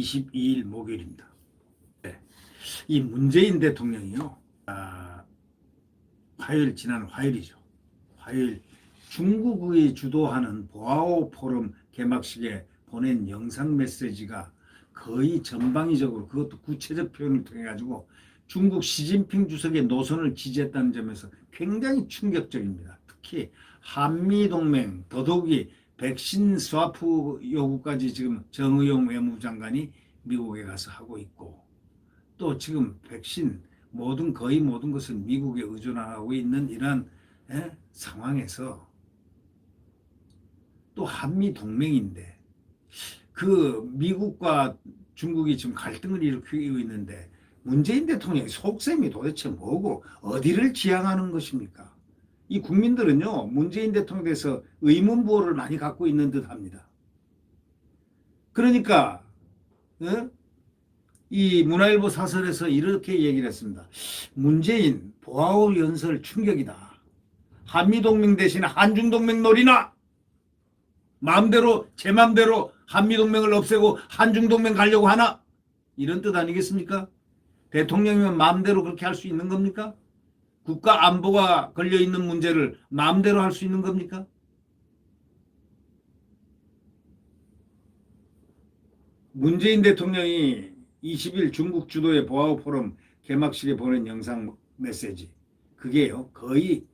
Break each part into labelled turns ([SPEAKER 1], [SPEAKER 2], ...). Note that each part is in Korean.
[SPEAKER 1] 22일 목요일입니다. 네. 이 문재인 대통령이요. 지난 화요일이죠. 화요일 중국이 주도하는 보아오 포럼 개막식에 보낸 영상 메시지가 거의 전방위적으로 그것도 구체적 표현을 통해 가지고 중국 시진핑 주석의 노선을 지지했다는 점에서 굉장히 충격적입니다. 특히 한미동맹 더더욱이 백신 스와프 요구까지 지금 정의용 외무장관이 미국에 가서 하고 있고, 또 지금 백신 거의 모든 것을 미국에 의존하고 있는 이러한 상황에서 또 한미 동맹인데 그 미국과 중국이 지금 갈등을 일으키고 있는데 문재인 대통령의 속셈이 도대체 뭐고 어디를 지향하는 것입니까? 이 국민들은요, 문재인 대통령에 대해서 의문부호를 많이 갖고 있는 듯 합니다. 그러니까 이 문화일보 사설에서 이렇게 얘기를 했습니다. 문재인 보아오 연설 충격이다. 한미동맹 대신 한중동맹 노리나? 제 마음대로 한미동맹을 없애고 한중동맹 가려고 하나? 이런 뜻 아니겠습니까? 대통령이면 마음대로 그렇게 할 수 있는 겁니까? 국가 안보가 걸려있는 문제를 마음대로 할 수 있는 겁니까? 문재인 대통령이 20일 중국 주도의 보아오 포럼 개막식에 보낸 영상 메시지, 그게요 거의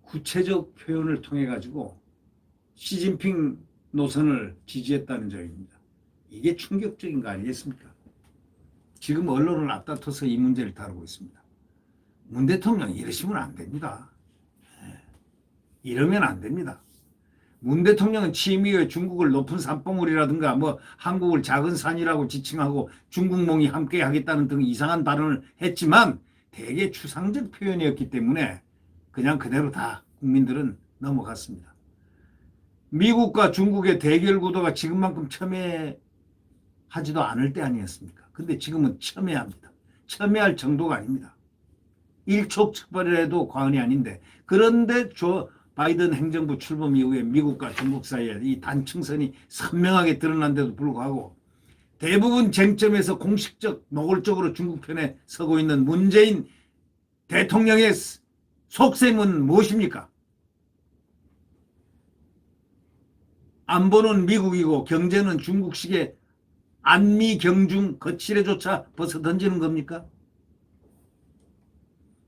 [SPEAKER 1] 구체적 표현을 통해 가지고 시진핑 노선을 지지했다는 점입니다. 이게 충격적인 거 아니겠습니까? 지금 언론을 앞다퉈서 이 문제를 다루고 있습니다. 문 대통령 이러시면 안 됩니다. 이러면 안 됩니다. 문 대통령은 취임 이후에 중국을 높은 산봉우리라든가 한국을 작은 산이라고 지칭하고 중국몽이 함께 하겠다는 등 이상한 발언을 했지만 대개 추상적 표현이었기 때문에 그냥 그대로 다 국민들은 넘어갔습니다. 미국과 중국의 대결 구도가 지금만큼 첨예하지도 않을 때 아니었습니까? 근데 지금은 첨예합니다. 첨예할 정도가 아닙니다. 일촉즉발이라도 과언이 아닌데, 그런데 바이든 행정부 출범 이후에 미국과 중국 사이에 이 단층선이 선명하게 드러난데도 불구하고 대부분 쟁점에서 공식적 노골적으로 중국 편에 서고 있는 문재인 대통령의 속셈은 무엇입니까? 안보는 미국이고 경제는 중국식의 안미 경중 거칠애조차 벗어 던지는 겁니까?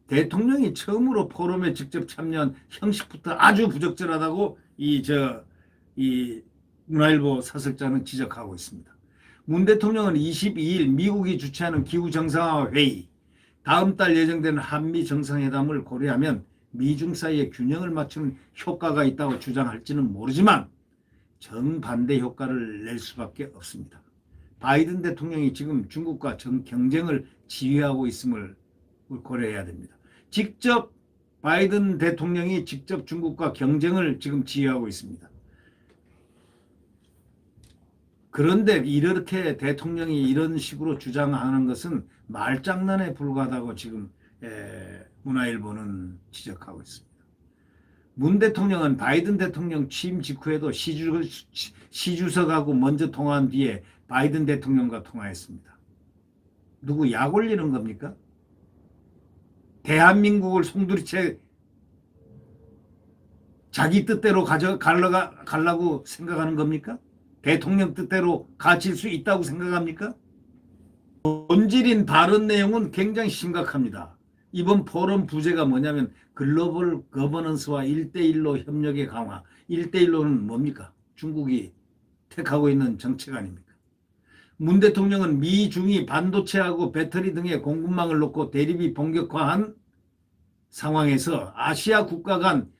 [SPEAKER 1] 대통령이 처음으로 포럼에 직접 참여한 형식부터 아주 부적절하다고 이 문화일보 사설자는 지적하고 있습니다. 문 대통령은 22일 미국이 주최하는 기후정상화 회의, 다음 달 예정되는 한미 정상회담을 고려하면 미중 사이의 균형을 맞추는 효과가 있다고 주장할지는 모르지만 정반대 효과를 낼 수밖에 없습니다. 바이든 대통령이 지금 중국과 경쟁을 지휘하고 있음을 고려해야 됩니다. 바이든 대통령이 직접 중국과 경쟁을 지금 지휘하고 있습니다. 그런데 이렇게 대통령이 이런 식으로 주장하는 것은 말장난에 불과하다고 지금 문화일보는 지적하고 있습니다. 문 대통령은 바이든 대통령 취임 직후에도 시주석하고 먼저 통화한 뒤에 바이든 대통령과 통화했습니다. 누구 약 올리는 겁니까? 대한민국을 송두리째 자기 뜻대로 가려고 생각하는 겁니까? 대통령 뜻대로 가질 수 있다고 생각합니까? 본질인 발언 내용은 굉장히 심각합니다. 이번 포럼 부제가 뭐냐면 글로벌 거버넌스와 1대1로 협력의 강화. 1대1로는 뭡니까? 중국이 택하고 있는 정책 아닙니까? 문 대통령은 미중이 반도체하고 배터리 등의 공급망을 놓고 대립이 본격화한 상황에서 아시아 국가 간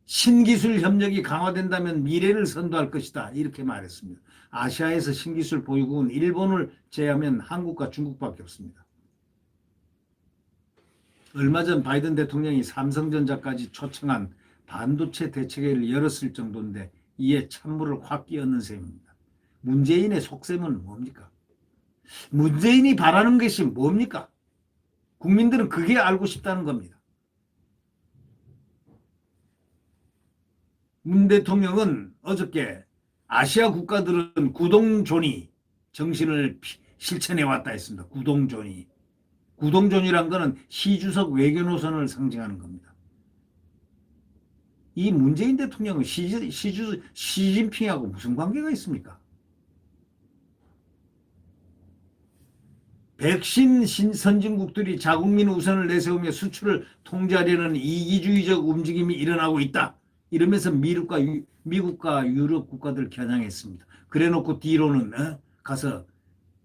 [SPEAKER 1] 신기술 협력이 강화된다면 미래를 선도할 것이다. 이렇게 말했습니다. 아시아에서 신기술 보유국은 일본을 제외하면 한국과 중국밖에 없습니다. 얼마 전 바이든 대통령이 삼성전자까지 초청한 반도체 대책회의를 열었을 정도인데 이에 찬물을 확 끼얹는 셈입니다. 문재인의 속셈은 뭡니까? 문재인이 바라는 것이 뭡니까? 국민들은 그게 알고 싶다는 겁니다. 문 대통령은 어저께 아시아 국가들은 구동존이 정신을 실천해 왔다 했습니다. 구동존이. 구동존이란 거는 시주석 외교 노선을 상징하는 겁니다. 이 문재인 대통령은 시진핑하고 무슨 관계가 있습니까? 백신 선진국들이 자국민 우선을 내세우며 수출을 통제하려는 이기주의적 움직임이 일어나고 있다. 이러면서 미국과 유럽 국가들 겨냥했습니다. 그래놓고 뒤로는 가서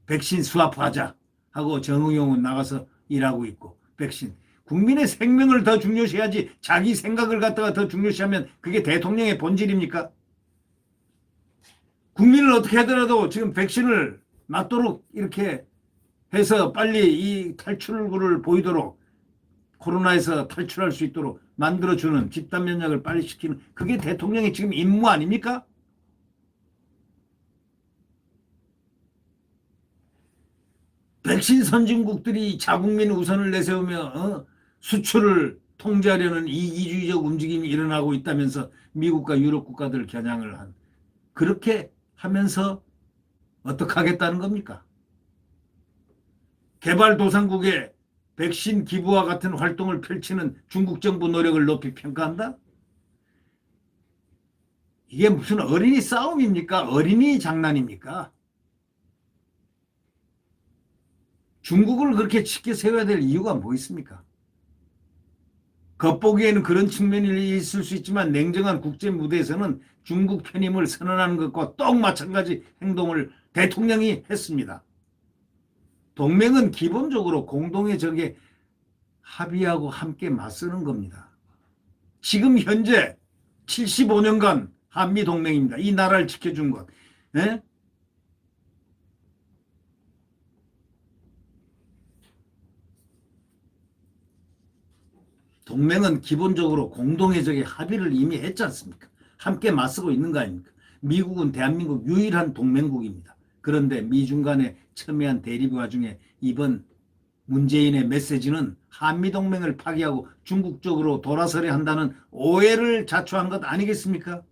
[SPEAKER 1] 백신 스와프하자 하고 정의용은 나가서 일하고 있고 백신. 국민의 생명을 더 중요시해야지 자기 생각을 갖다가 더 중요시하면 그게 대통령의 본질입니까? 국민을 어떻게 하더라도 지금 백신을 맞도록 이렇게 해서 빨리 이 탈출구를 보이도록 코로나에서 탈출할 수 있도록 만들어주는 집단 면역을 빨리 시키는 그게 대통령의 지금 임무 아닙니까? 백신 선진국들이 자국민 우선을 내세우며 수출을 통제하려는 이기주의적 움직임이 일어나고 있다면서 미국과 유럽 국가들 겨냥을 한 그렇게 하면서 어떻게 하겠다는 겁니까? 개발도상국의 백신 기부와 같은 활동을 펼치는 중국 정부 노력을 높이 평가한다? 이게 무슨 어린이 싸움입니까? 어린이 장난입니까? 중국을 그렇게 쉽게 세워야 될 이유가 뭐 있습니까? 겉보기에는 그런 측면이 있을 수 있지만 냉정한 국제 무대에서는 중국 편임을 선언하는 것과 똑 마찬가지 행동을 대통령이 했습니다. 동맹은 기본적으로 공동의 적에 합의하고 함께 맞서는 겁니다. 지금 현재 75년간 한미동맹입니다. 이 나라를 지켜준 것. 예? 동맹은 기본적으로 공동의 적에 합의를 이미 했지 않습니까? 함께 맞서고 있는 거 아닙니까? 미국은 대한민국 유일한 동맹국입니다. 그런데 미중 간의 첨예한 대립 와중에 이번 문재인의 메시지는 한미동맹을 파기하고 중국 쪽으로 돌아서려 한다는 오해를 자초한 것 아니겠습니까?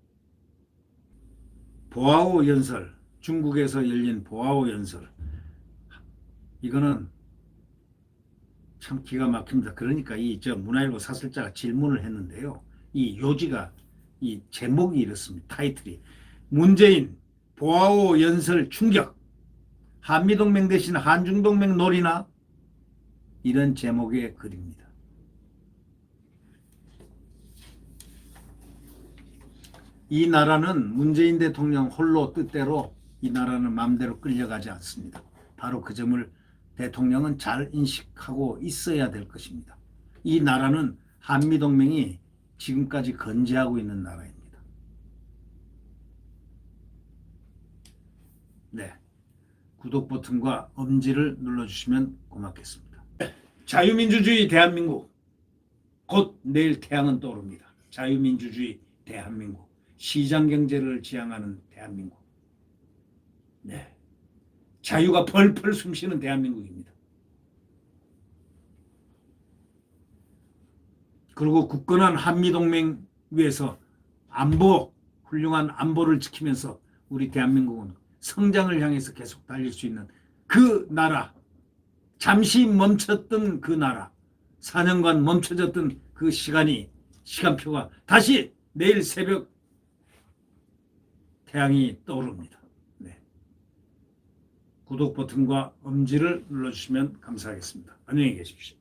[SPEAKER 1] 보아오 연설, 중국에서 열린 보아오 연설. 이거는 참 기가 막힙니다. 그러니까 문화일보 사설자가 질문을 했는데요. 이 요지가 이 제목이 이렇습니다. 타이틀이 문재인 보아오 연설 충격 한미동맹 대신 한중동맹 놀이나 이런 제목의 글입니다. 이 나라는 문재인 대통령 홀로 뜻대로 이 나라는 마음대로 끌려가지 않습니다. 바로 그 점을 대통령은 잘 인식하고 있어야 될 것입니다. 이 나라는 한미동맹이 지금까지 건재하고 있는 나라입니다. 네, 구독 버튼과 엄지를 눌러주시면 고맙겠습니다. 자유민주주의 대한민국, 곧 내일 태양은 떠오릅니다. 자유민주주의 대한민국, 시장경제를 지향하는 대한민국. 네, 자유가 펄펄 숨쉬는 대한민국입니다. 그리고 굳건한 한미동맹 위에서 훌륭한 안보를 지키면서 우리 대한민국은 성장을 향해서 계속 달릴 수 있는 그 나라, 잠시 멈췄던 그 나라, 4년간 멈춰졌던 그 시간표가 다시 내일 새벽 태양이 떠오릅니다. 네. 구독 버튼과 엄지를 눌러주시면 감사하겠습니다. 안녕히 계십시오.